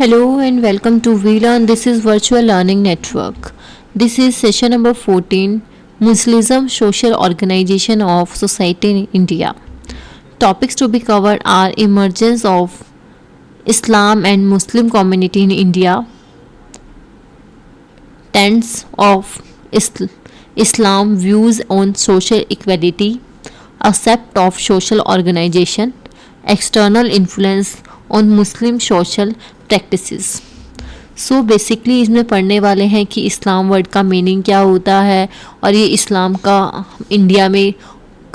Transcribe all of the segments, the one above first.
Hello and welcome to VLearn. This is Virtual Learning Network. This is session number 14, Muslim Social Organization of Society in India. Topics to be covered are emergence of Islam and Muslim community in India, trends of Islam, views on social equality, accept of social organization, external influence on Muslim social practices. So basically इसमें पढ़ने वाले हैं कि इस्लाम word का meaning क्या होता है और ये इस्लाम का इंडिया में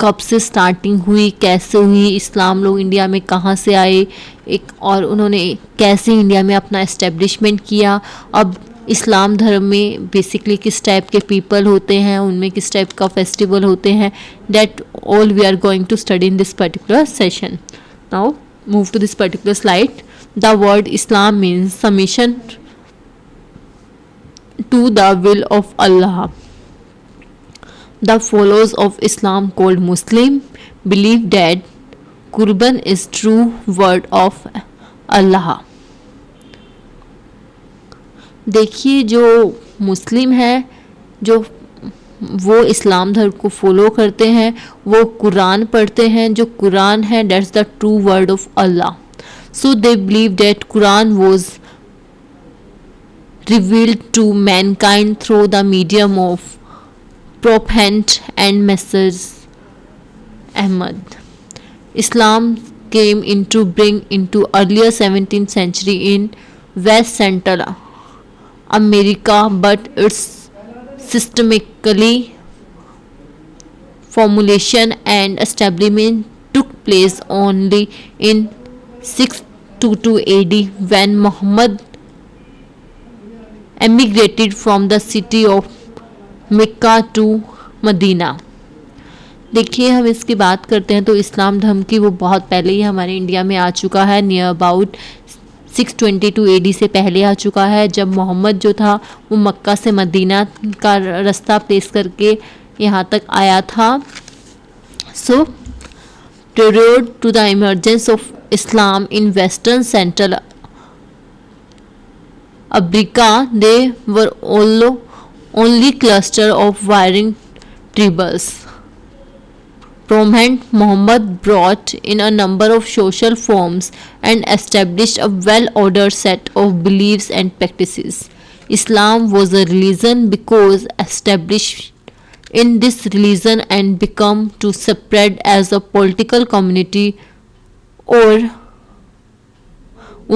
कब से स्टार्टिंग हुई, कैसे हुई, इस्लाम लोग इंडिया में कहाँ से आए, एक और उन्होंने कैसे इंडिया में अपना एस्टेब्लिशमेंट किया, अब इस्लाम धर्म में बेसिकली किस टाइप के पीपल होते हैं, उनमें किस टाइप का फेस्टिवल होते हैं. That all we are going to study in this particular session. Now move to this particular slide. The word Islam means submission to the will of Allah. The followers of Islam called Muslim believe that Qurban is true word of Allah. देखिए जो मुस्लिम है, जो वो इस्लाम धर्म को follow करते हैं, वो कुरान पढ़ते हैं. जो कुरान है that's the true word of Allah. So they believe that Quran was revealed to mankind through the medium of Prophet and Message Ahmad. Islam came into bring into earlier 17th century in West Central America, but its systematically formulation and establishment took place only in 622 AD when Muhammad emigrated from the city of Mecca to Medina. देखिए हम इसकी बात करते हैं तो इस्लाम धर्म की वो बहुत पहले ही हमारे इंडिया में आ चुका है. नियर अबाउट 622 AD से पहले आ चुका है, जब मोहम्मद जो था वो मक्का से मदीना का रास्ता प्लेस करके यहाँ तक आया था. सो prelude to the emergence of Islam in Western Central Africa, they were only cluster of varying tribes. Prophet Muhammad brought in a number of social forms and established a well-ordered set of beliefs and practices. Islam was a religion because established in this religion and become to spread as a political community or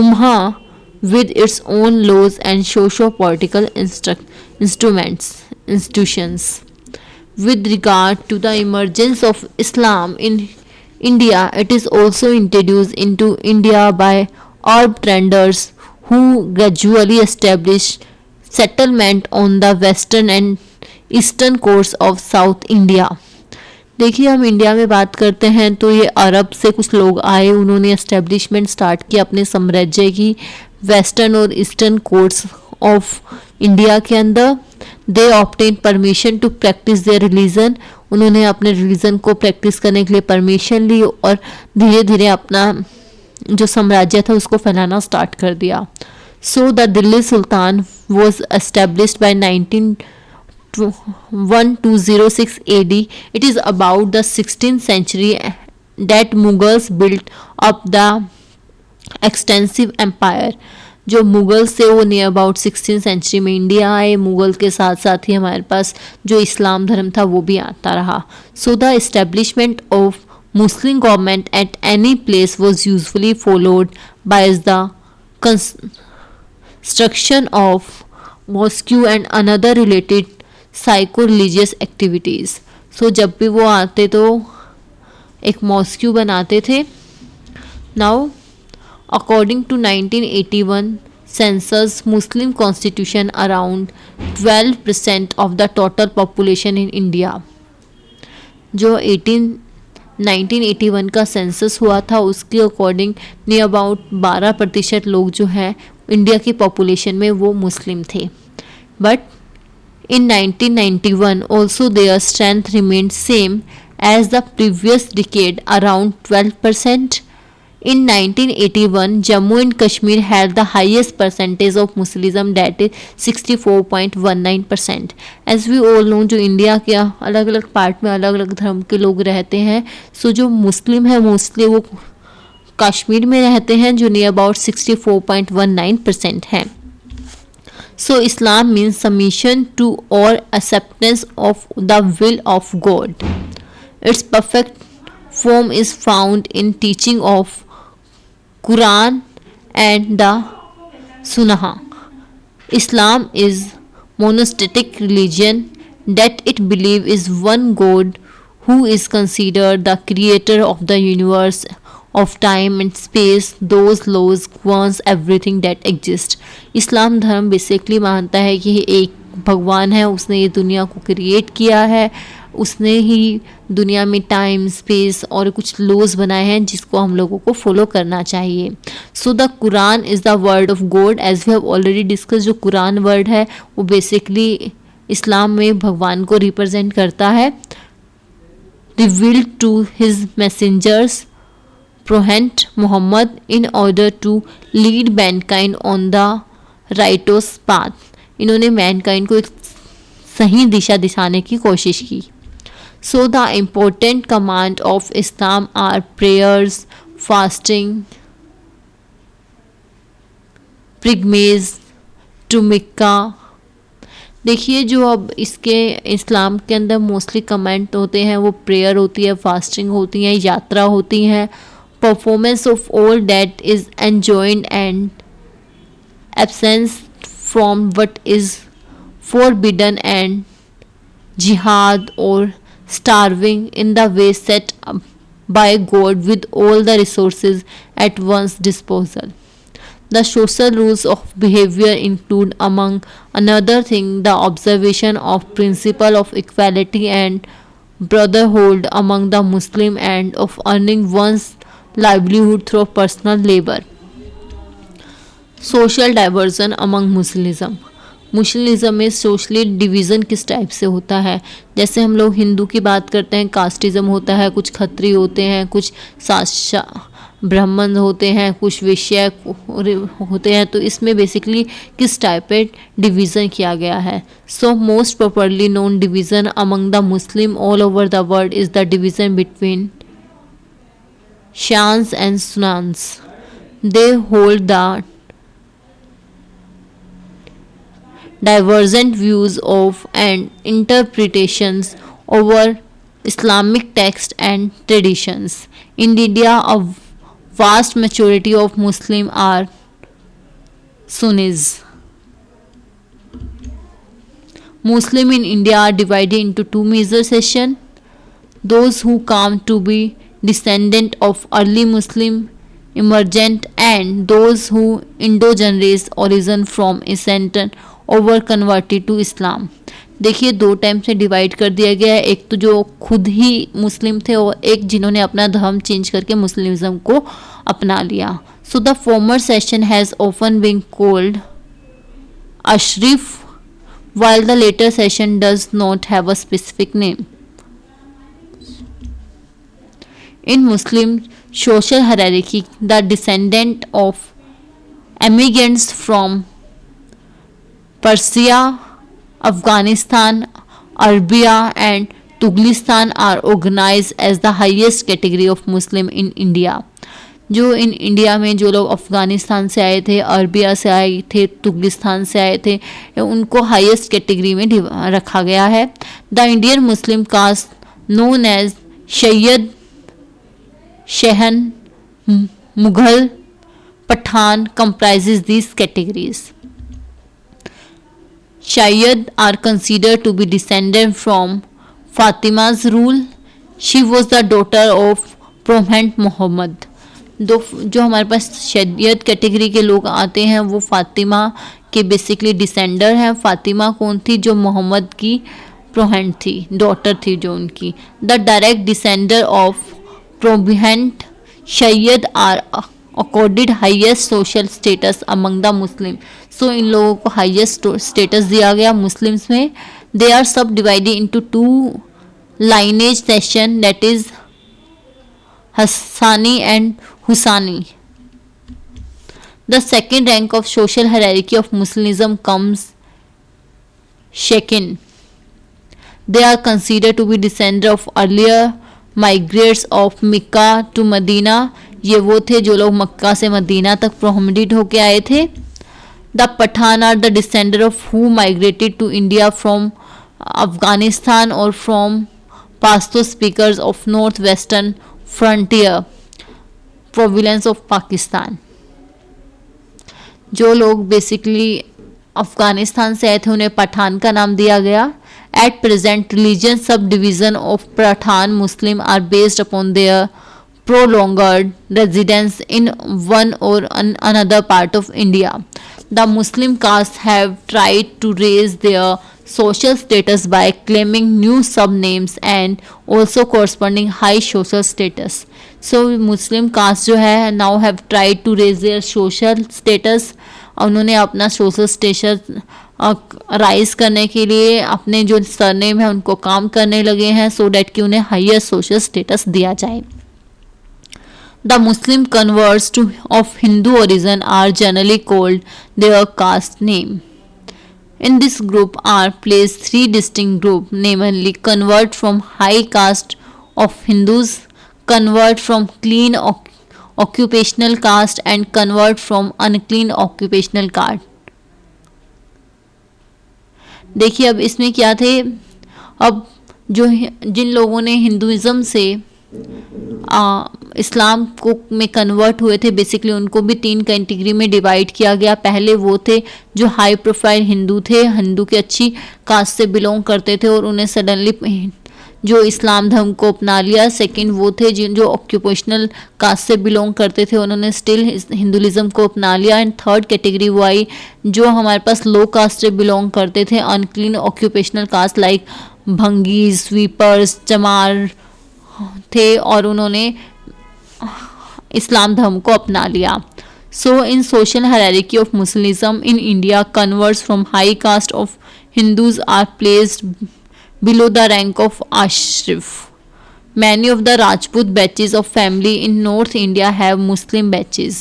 ummah with its own laws and socio-political institutions. With regard to the emergence of Islam in India, it is also introduced into India by Arab traders who gradually established settlement on the western and eastern course of south India. देखिए हम India में बात करते हैं तो ये अरब से कुछ लोग आए, उन्होंने एस्टेब्लिशमेंट स्टार्ट किया अपने साम्राज्य की वेस्टर्न और ईस्टर्न कोर्स ऑफ इंडिया के अंदर. They obtain permission to practise their religion. उन्होंने अपने रिलीजन को प्रैक्टिस करने के लिए परमिशन ली और धीरे धीरे अपना जो साम्राज्य था उसको फैलाना स्टार्ट कर दिया. So the Delhi Sultan was established by 1206 AD. It is about the 16th century that Mughals built up the extensive empire. जो मुगल्स थे वो नियर अबाउट 16th सेंचुरी में इंडिया आए. मुगल के साथ साथ ही हमारे पास जो इस्लाम धर्म था वो भी आता रहा. So the establishment of Muslim government at any place was usefully followed by the construction of mosque and another related psycho religious activities. So जब भी वो आते तो एक मॉस्क्यू बनाते थे. Now according to 1981 census Muslim constitution around 12% of the total population in India. जो 1981 का सेंसस हुआ था उसके अकॉर्डिंग नियर अबाउट 12% लोग जो हैं इंडिया की पॉपुलेशन में वो मुस्लिम थे. But in 1991 also their strength remained same as the previous decade, around 12%. In 1981, Jammu and Kashmir had the highest percentage of Muslim, that is 64.19%. As we all know, जो India के अलग अलग part में अलग अलग धर्म के लोग रहते हैं, सो जो मुस्लिम है मोस्टली वो कश्मीर में रहते हैं, जो नियर अबाउट 64.19% हैं. So Islam means submission to or acceptance of the will of God. Its perfect form is found in teaching of Quran and the Sunnah. Islam is monotheistic religion that it believes is one God who is considered the creator of the universe, of time and space. Those laws governs everything that exists. इस्लाम धर्म basically मानता है कि एक भगवान है, उसने ये दुनिया को क्रिएट किया है, उसने ही दुनिया में टाइम स्पेस और कुछ लॉज बनाए हैं जिसको हम लोगों को फॉलो करना चाहिए. So the Quran is the word of God. As we have already discuss, जो कुरान वर्ड है वो बेसिकली इस्लाम में भगवान को रिप्रेजेंट करता है. Revealed to his messengers Prophet Muhammad in order to lead mankind on the righteous path. इन्होंने मैनकाइंड को एक सही दिशा दिखाने की कोशिश की. So the important command of Islam are prayers, fasting, pilgrimage to Mecca. देखिए जो अब इसके इस्लाम के अंदर मोस्टली कमेंट होते हैं वो प्रेयर होती है, फास्टिंग होती है, यात्रा होती है, performance of all that is enjoined and absence from what is forbidden, and jihad or starving in the way set up by God with all the resources at one's disposal. The social rules of behavior include, among another thing, the observation of principle of equality and brotherhood among the Muslim, and of earning one's livelihood through personal labor. Social diversion among Muslim. मुस्लिम में socially division किस type से होता है? जैसे हम लोग हिंदू की बात करते हैं, कास्टिज़म होता है, कुछ खत्री होते हैं, कुछ साशा ब्राह्मण होते हैं, कुछ वैश्य होते हैं. तो इसमें बेसिकली किस टाइप पे डिवीज़न किया गया है? So most properly known division among the Muslim all over the world is the division between Shians and Sunnans. They hold the divergent views of and interpretations over Islamic texts and traditions. In India, a vast majority of Muslims are Sunnis. Muslims in India are divided into two major sections. Those who come to be descendant of early Muslim emergent, and those who indigenous origin from ancient over converted to Islam. देखिए दो time से divide कर दिया गया है. एक तो जो खुद ही मुस्लिम थे और एक जिन्होंने अपना धर्म चेंज करके मुस्लिम्स को अपना लिया. So the former section has often been called Ashraf, while the later section does not have a specific name. In Muslim social hierarchy, the descendant of emigrants from Persia, Afghanistan, Arabia and Tughlistan are organized as the highest category of Muslim in India. जो in India में जो लोग अफ़गानिस्तान से आए थे, Arabia से आए थे, तुगलिस्तान से आए थे, उनको हाईएस्ट कैटेगरी में रखा गया है. The Indian Muslim caste known as Sayyid, शहन, Mughal, Pathan comprises these categories. Shayyad are considered to be descended from Fatima's rule. She was the daughter of Prophet Muhammad. जो हमारे पास शैयद कैटेगरी के लोग आते हैं वो फातिमा के बेसिकली डिसेंडर हैं. फातिमा कौन थी? जो मोहम्मद की प्रोहेंट थी, डॉटर थी जो उनकी. द डायरेक्ट डिसेंडर ऑफ प्रोहिएंट Sayyid are accorded highest social status among the Muslim. So इन लोगों को हाईएस्ट स्टेटस दिया गया मुस्लिम्स में. They are subdivided into two lineage section, that is Hasani and Husani. The second rank of social hierarchy of Muslimism comes Shekin. They are considered to be descendants of earlier migrants of Mecca to Medina. ये वो थे जो लोग मक्का से Medina तक promenade होके आए थे. The Pathan are the descendants of who migrated to India from Afghanistan or from Pashto speakers of northwestern frontier province of Pakistan. जो लोग बेसिकली अफगानिस्तान से आए थे उन्हें पठान का नाम दिया गया. At present, religion subdivision of Pathan Muslim are based upon their prolonged residence in one or another part of India. The Muslim castes have tried to raise their social status by claiming new subnames and also corresponding high social status. So Muslim caste जो है now have tried to raise their social status. उन्होंने अपना social status rise करने के लिए अपने जो surname है उनको काम करने लगे हैं सो डैट कि उन्हें हायर सोशल स्टेटस दिया जाए. The Muslim converts of Hindu origin are generally called their caste name. In this group are placed three distinct groups, namely convert from high caste of Hindus, convert from clean occupational caste and convert from unclean occupational caste. देखिए अब इसमें क्या थे. अब जो जिन लोगों ने Hinduism से इस्लाम को में कन्वर्ट हुए थे बेसिकली उनको भी तीन कैटेगरी में डिवाइड किया गया. पहले वो थे जो हाई प्रोफाइल हिंदू थे, हिंदू के अच्छी कास्ट से बिलोंग करते थे और उन्हें सडनली जो इस्लाम धर्म को अपना लिया. सेकंड वो थे जो ऑक्यूपेशनल कास्ट से बिलोंग करते थे, उन्होंने स्टिल हिंदुइज्म को अपना लिया. एंड थर्ड कैटेगरी वो आई जो हमारे पास लो कास्ट से बिलोंग करते थे, unclean occupational caste like Bhangi, sweepers, Chamar थे और उन्होंने इस्लाम धर्म को अपना लिया. So in social hierarchy of Muslim in India converts from high caste of Hindus are placed below the rank of Ashraf. Many of the Rajput batches of family in North India have Muslim batches.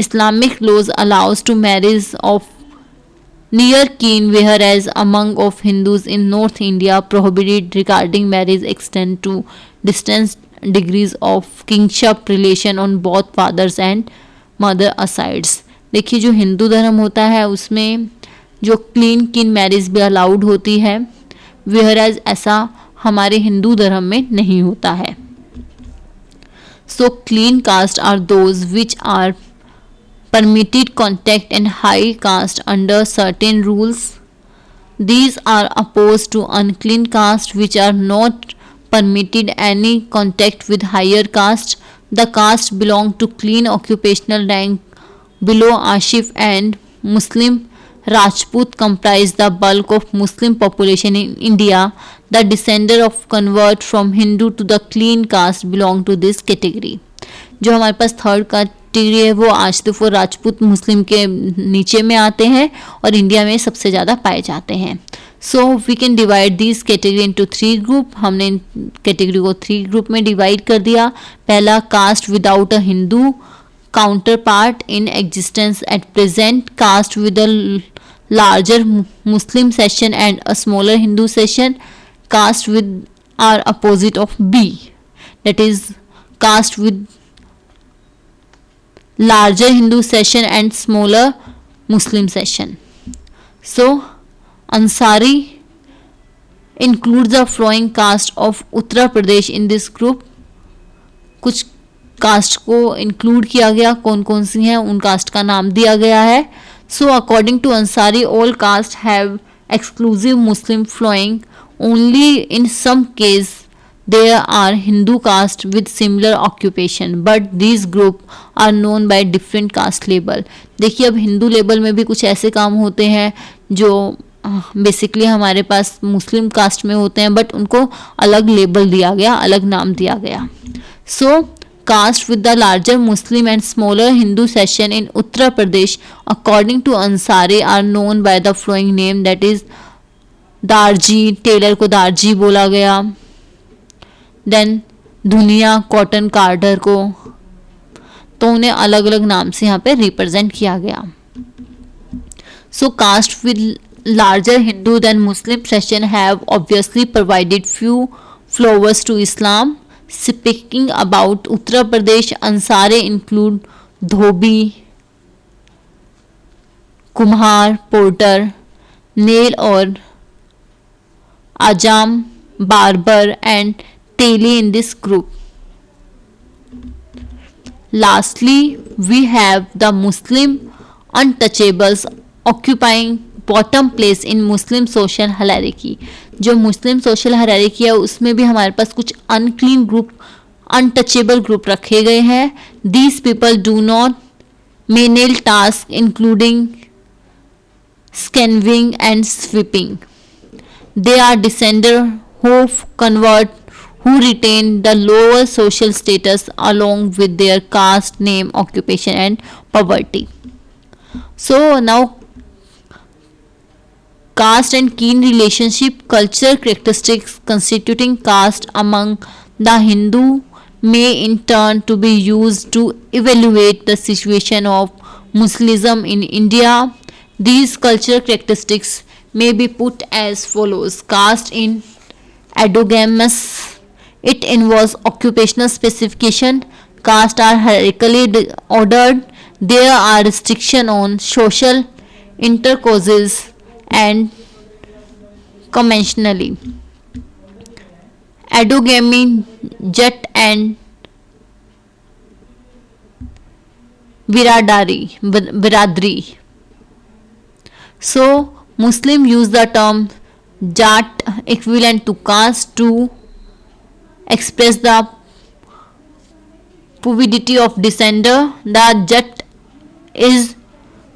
Islamic laws allows to marriage of near kin, whereas among of Hindus in North India prohibited regarding marriage extend to distant degrees of kingship relation on both fathers and mother sides. देखिए जो हिंदू धर्म होता है उसमें जो clean किन marriage भी allowed होती है, whereas ऐसा हमारे हिंदू धर्म में नहीं होता है. So clean caste are those which are permitted contact and high caste under certain rules. These are opposed to unclean caste which are not permitted any contact with higher caste. The caste belong to clean occupational rank below Ashif and Muslim. Rajput comprise the bulk of Muslim population in India. The descendant of convert from Hindu to the clean caste belong to this category. जो हमारे पास third category है वो आशिफ और राजपूत मुस्लिम के नीचे में आते हैं और इंडिया में सबसे ज़्यादा पाए जाते हैं. So we can divide this category into three group. हमने इन कैटेगरी को थ्री ग्रुप में डिवाइड कर दिया. पहला caste without a Hindu counterpart in existence at present, caste with a larger Muslim section and a smaller Hindu section. Caste with are opposite of B, that is caste with larger Hindu section and smaller Muslim section. So Ansari includes the following caste of Uttar Pradesh in this group. कुछ cast को include किया गया, कौन कौन सी हैं उन cast का नाम दिया गया है. So according to Ansari all caste have exclusive Muslim flowing. Only in some case there are Hindu caste with similar occupation but this group are known by different caste label. देखिए अब हिंदू लेबल में भी कुछ ऐसे काम होते हैं जो बेसिकली हमारे पास मुस्लिम कास्ट में होते हैं बट उनको अलग लेबल दिया गया, अलग नाम दिया गया. सो caste with the larger Muslim and smaller Hindu section in Uttar Pradesh according to Ansari are known by the following name, that is darzi, tailor को दारजी बोला गया. देन धुनिया कॉटन कार्डर को तो उन्हें अलग अलग नाम से यहाँ पे रिप्रेजेंट किया गया. So caste with larger Hindu than Muslim section have obviously provided few flowers to Islam. Speaking about Uttar Pradesh, Ansare include Dhobi, Kumhar, Porter, Nail और Ajam, Barber and Teli in this group. Lastly, we have the Muslim untouchables occupying bottom place in Muslim social hierarchy. जो मुस्लिम social hierarchy है उसमें भी हमारे पास कुछ unclean group, untouchable group रखे गए हैं. These people do not menial task including scavenging and sweeping. They are descendants who convert, who retain the lower social status along with their caste, name, occupation and poverty. So now caste and kin relationship, culture characteristics constituting caste among the Hindu may in turn to be used to evaluate the situation of Muslimism in India. These cultural characteristics may be put as follows. Caste in endogamous, it involves occupational specification. Caste are hierarchically ordered. There are restrictions on social intercourses and conventionally. Endogamy, Jat and Biradari. So Muslim use the term Jat equivalent to caste to express the fluidity of descender. The Jat is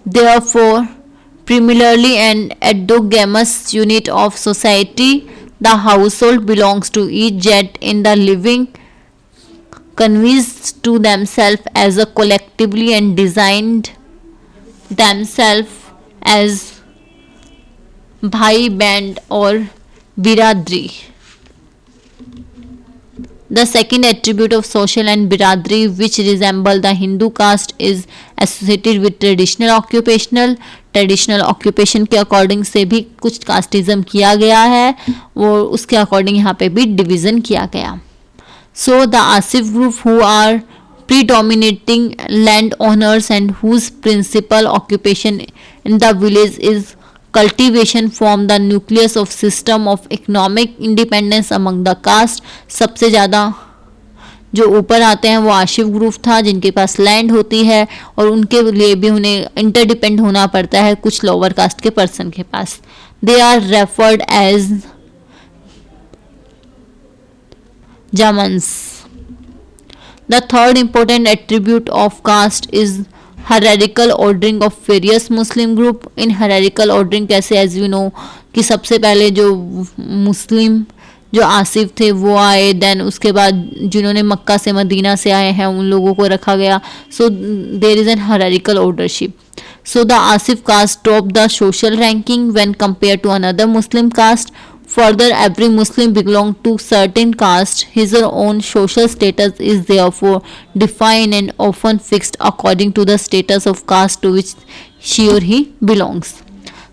therefore primarily an endogamous unit of society. The household belongs to each Jat in the living conveys to themselves as a collectively and designed themselves as Bhai Band or Biradri. The second attribute of social and Biradri, which resemble the Hindu caste, is associated with traditional occupational. Traditional occupation के according से भी कुछ casteism किया गया है, वो उसके according यहाँ पे भी डिवीज़न किया गया. So the Asif group who are predominating land owners and whose principal occupation in the village is cultivation form the nucleus of system of economic independence among the caste. सबसे ज़्यादा जो ऊपर आते हैं वो आशिफ ग्रुप था जिनके पास लैंड होती है और उनके लिए भी उन्हें इंटरडिपेंड होना पड़ता है कुछ लोअर कास्ट के पर्सन के पास. दे आर रेफर्ड एज जामन्स. The third important attribute of caste is hierarchical ordering of various Muslim group. In hierarchical ordering कैसे, as you know कि सबसे पहले जो मुस्लिम जो आसिफ थे वो आए, देन उसके बाद जिन्होंने मक्का से मदीना से आए हैं उन लोगों को रखा गया. So there is an hierarchical ordership. So the Ashraf caste top the social ranking when compare to another Muslim caste. Further, every Muslim belong to certain caste. His or own social status is therefore defined and often fixed according to the status of caste to which she or he belongs.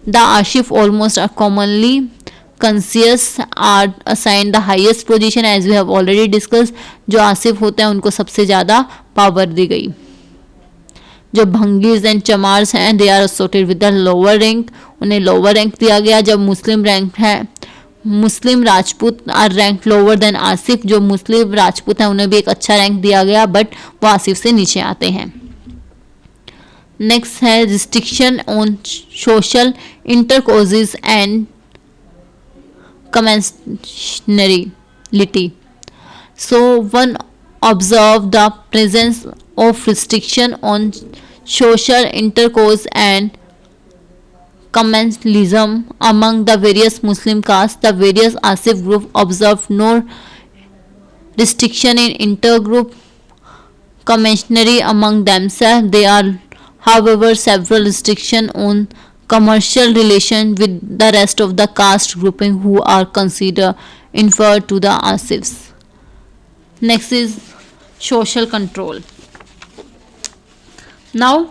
The Ashif almost are commonly conscious are assigned the highest position as we have already discussed. जो आसिफ होते हैं उनको सबसे ज़्यादा power दी गई. जो भंगीज and Chamars हैं they are associated with the lower rank, उन्हें लोअर रैंक दिया गया. जब मुस्लिम रैंक है Muslim Rajput are rank lower than Ashraf, जो मुस्लिम राजपूत हैं उन्हें भी एक अच्छा रैंक दिया गया बट वो आसिफ से नीचे आते हैं. नेक्स्ट है restriction on social intercourses and commensalities. So one observe the presence of restriction on social intercourse and commensalism among the various Muslim castes. The various Asif group observe no restriction in intergroup commensary among themselves. There are, however, several restrictions on commercial relation with the rest of the caste grouping who are considered inferior to the Asifs. Next is social control. Now,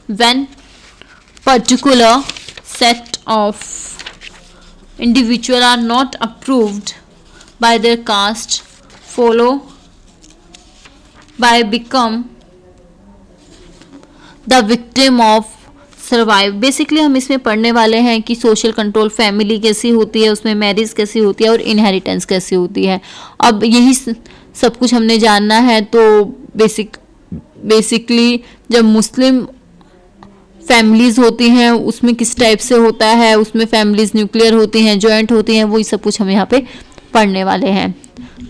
when particular set of individual are not approved by their caste, follow by become the victim of survive. Basically हम इसमें पढ़ने वाले हैं कि social control, family कैसी होती है, उसमें मैरिज कैसी होती है और इनहेरिटेंस कैसी होती है। अब यही सब कुछ हमने जानना है। तो बेसिकली जब मुस्लिम फैमिलीज होती हैं उसमें किस टाइप से होता है, उसमें फैमिलीज न्यूक्लियर होती हैं, जॉइंट होती हैं, वही सब कुछ हम यहाँ पे पढ़ने वाले हैं।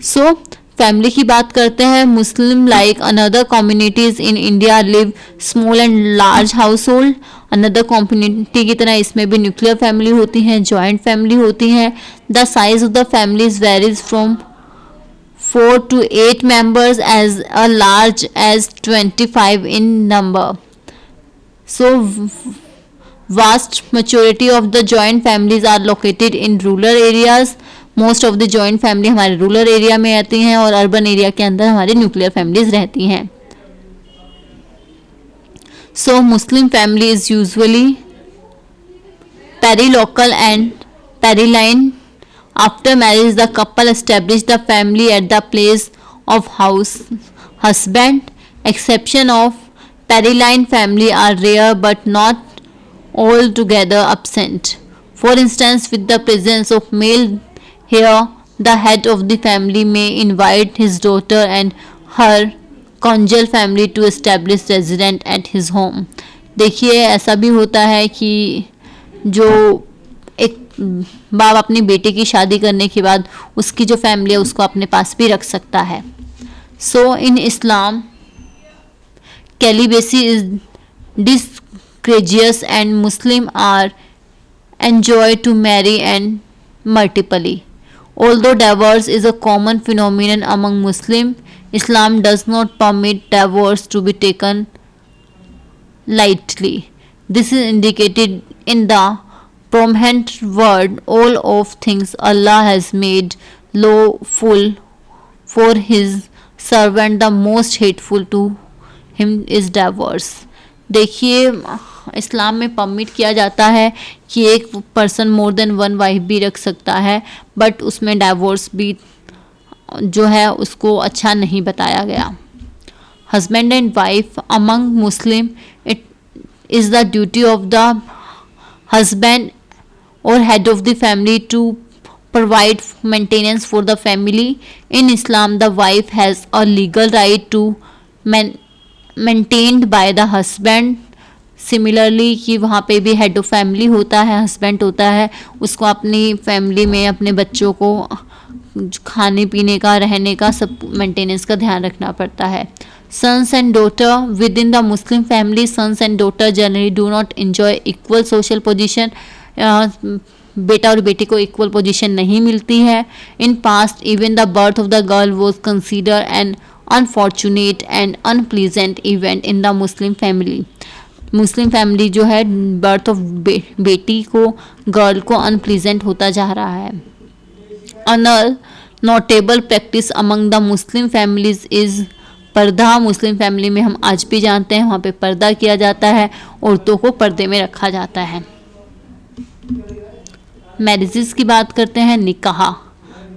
सो फैमिली की बात करते हैं। Muslim like another communities in India live small and large household. Another community की तरह इसमें भी न्यूक्लियर फैमिली होती हैं, जॉइंट फैमिली होती हैं। The size of the families varies from 4 to 8 members as a large as 25 in number. So vast majority of the joint families are located in rural areas. Most of the joint family हमारे rural area में आती हैं और urban area के अंदर हमारी nuclear families रहती हैं। So Muslim family is usually patrilocal and patrilineal. After marriage the couple establish the family at the place of house husband. Exception of patrilineal family are rare but not altogether absent. For instance, with the presence of male here, the head of the family may invite his daughter and her conjugal family to establish residence at his home. देखिए ऐसा भी होता है कि जो एक बाप अपनी बेटी की शादी करने के बाद उसकी जो फैमिली है उसको अपने पास भी रख सकता है। सो इन इस्लाम celibacy is discouraged and Muslims are enjoined to marry and multiply. Although divorce is a common phenomenon among Muslims, Islam does not permit divorce to be taken lightly. This is indicated in the prominent word, all of things Allah has made lawful for His servant, the most hateful to Him is divorce. देखिए इस्लाम में permit किया जाता है कि एक person more than one wife भी रख सकता है, बट उसमें डाइवोर्स भी जो है उसको अच्छा नहीं बताया गया। Husband and wife among Muslim, it is the duty of the husband और head of the family to provide maintenance for the family. In Islam, the wife has a legal right to maintained by the husband. Similarly कि वहाँ पे भी head of family होता है, husband होता है, उसको अपनी फैमिली में अपने बच्चों को खाने पीने का, रहने का, सब मेंटेनेंस का ध्यान रखना पड़ता है। Sons and daughter within the Muslim family, sons and daughter generally do not enjoy equal social position. बेटा और बेटी को इक्वल पोजीशन नहीं मिलती है। In past even the birth of the girl was consider an unfortunate and unpleasant event in the Muslim family. Muslim family जो है birth of बेटी को, गर्ल को अनप्लीजेंट होता जा रहा है। Another notable practice among the Muslim families is purdah. Muslim family में हम आज भी जानते हैं वहाँ पे पर्दा किया जाता है, औरतों को पर्दे में रखा जाता है। मैरिजेस की बात करते हैं, nikah.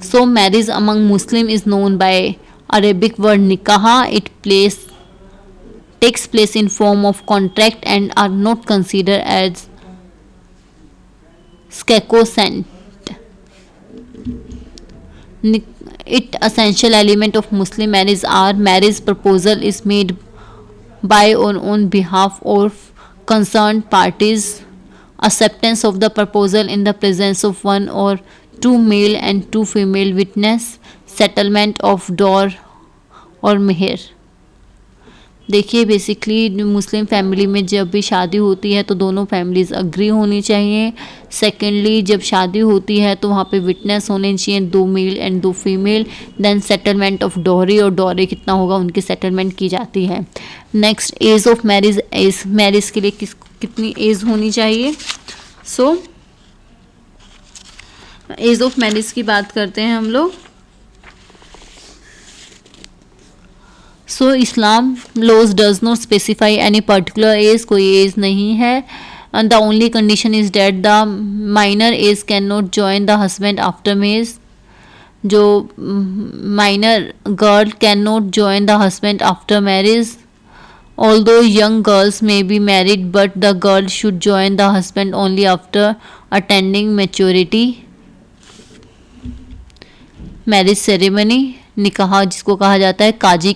So marriage among Muslim is known by Arabic word nikah. It takes place in form of contract and are not considered as sacrosanct. It essential element of Muslim marriage are marriage proposal is made by or on behalf of concerned parties, acceptance of the proposal in the presence of one or two male and two female witness, settlement of dowry और मेहर। देखिए basically Muslim family में जब भी शादी होती है तो दोनों फैमिलीज़ अग्री होनी चाहिए। सेकेंडली जब शादी होती है तो वहाँ पे विटनेस होने चाहिए, 2 male and 2 female. Then settlement of dowry, और डॉरी कितना होगा उनकी सेटलमेंट की जाती है। Next age of marriage, age marriage के लिए कितनी एज होनी चाहिए। सो एज ऑफ मैरिज की बात करते हैं हम लोग। So Islam laws does not specify any particular age, कोई एज नहीं है. And the only condition is that the minor age can not join the husband after marriage. जो minor girl can not join the husband after marriage. Although young girls may be married, but the girl should join the husband only after attending maturity. Marriage ceremony, निकाह जिसको कहा जाता है. काजी,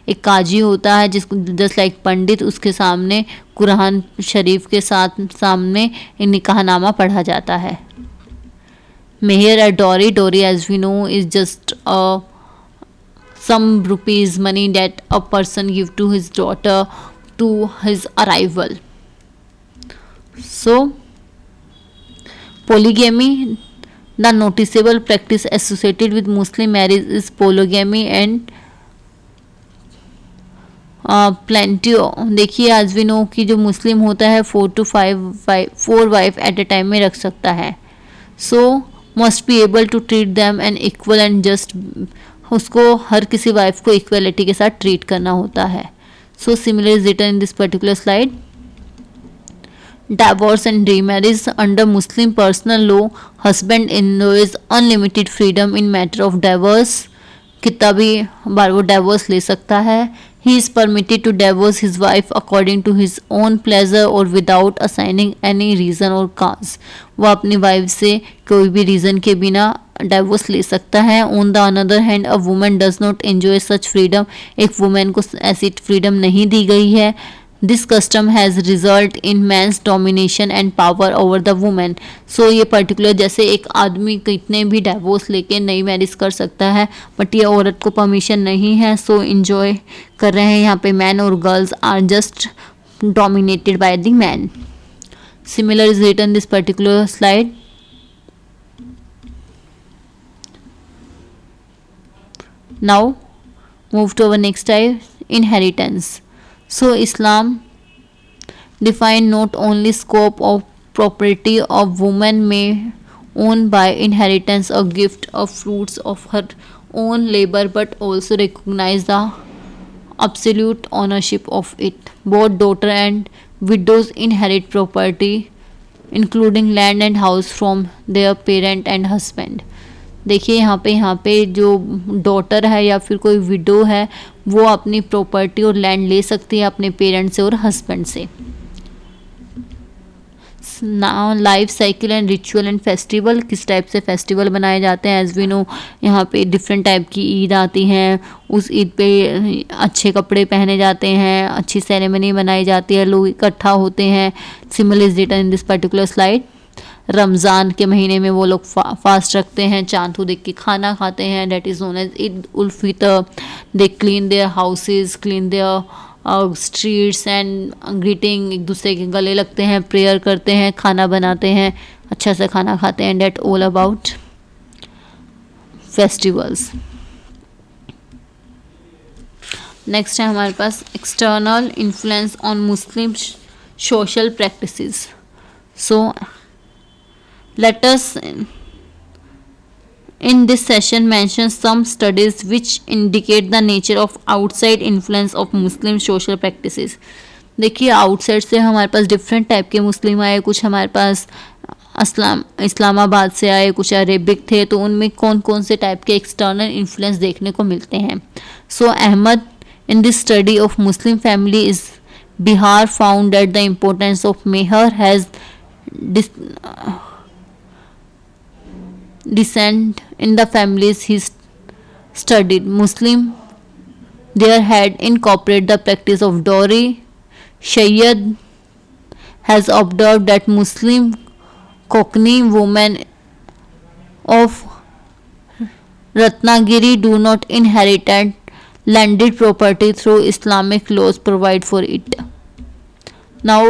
एक काजी होता है जिसको जस्ट लाइक पंडित, उसके सामने कुरान शरीफ के साथ सामने निकाहनामा पढ़ा जाता है. मेहर a dowry, dowry as we know is just a some rupees money that a person give to his daughter to his arrival. So polygamy, the noticeable practice associated with Muslim marriage is polygamy and plenty. देखिए आज भी no कि जो मुस्लिम होता है 4 to 4 wife at a time में रख सकता है. So must be able to treat them and equal and just, उसको हर किसी वाइफ को इक्वलिटी के साथ ट्रीट करना होता है. So similar is written in this particular slide. Divorce and remarriage. Under Muslim personal law, husband-in enjoys unlimited freedom in matter of divorce. कितना भी बार वो divorce ले सकता है. He is permitted to divorce his wife according to his own pleasure or without assigning any reason or cause. वो अपनी wife से कोई भी रीज़न के बिना डाइवोर्स ले सकता है. On the another hand a woman does not enjoy such freedom. एक वुमेन को ऐसी फ्रीडम नहीं दी गई है. This custom has result in man's domination and power over the women. So ये पर्टिकुलर जैसे एक आदमी कितने भी डाइवोर्स लेके नई मैरिज कर सकता है, बट ये औरत को परमिशन नहीं है. सो इन्जॉय कर रहे हैं यहाँ पे मैन, और girls are just dominated by the man. Similar is written this particular slide. Now move to our next type, inheritance. So Islam define not only scope of property of woman may own by inheritance or gift of fruits of her own labor, but also recognize the absolute ownership of it. Both daughter and widows inherit property including land and house from their parent and husband. देखिए यहाँ पे जो daughter है या फिर कोई window है वो अपनी प्रॉपर्टी और लैंड ले सकती है अपने पेरेंट्स से और हस्बैंड से. Now life cycle and ritual and festival. किस टाइप से फेस्टिवल बनाए जाते हैं. एज वी नो यहाँ पे डिफरेंट टाइप की ईद आती हैं. उस ईद पे अच्छे कपड़े पहने जाते हैं, अच्छी सेरेमनी बनाई जाती है, लोग इकट्ठा होते हैं. Similar is written in this particular slide. Ramzan के महीने में वो लोग फास्ट रखते हैं, चांद को देख के खाना खाते हैं. That is known as Eid ul Fitr. They clean their houses, clean their streets and greeting, एक दूसरे के गले लगते हैं, प्रेयर करते हैं, खाना बनाते हैं, अच्छा से खाना खाते हैं. That all about festivals. Next है हमारे पास external influence on Muslim social practices. So let us in this session mention some studies which indicate the nature of outside influence of Muslim social practices. देखिए outside से हमारे पास different type के मुस्लिम आए. कुछ हमारे पास इस्लामाबाद से आए, कुछ अरेबिक थे. तो उनमें कौन कौन से टाइप के एक्सटर्नल इन्फ्लुएंस देखने को मिलते हैं. So Ahmad in this study of Muslim family is Bihar found that the importance of mehr has descent in the families he studied. Muslim there had incorporated the practice of dowry. Shayyad has observed that Muslim Konkani women of Ratnagiri do not inherit landed property through Islamic laws provide for it. Now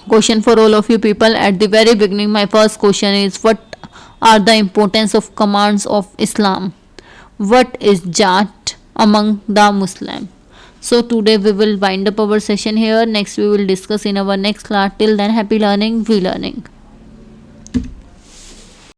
question for all of you people. At the very beginning my first question is, what are the importance of commands of Islam? What is Jat among the Muslim? So today we will wind up our session here. Next we will discuss in our next class. Till then, happy learning, we learning.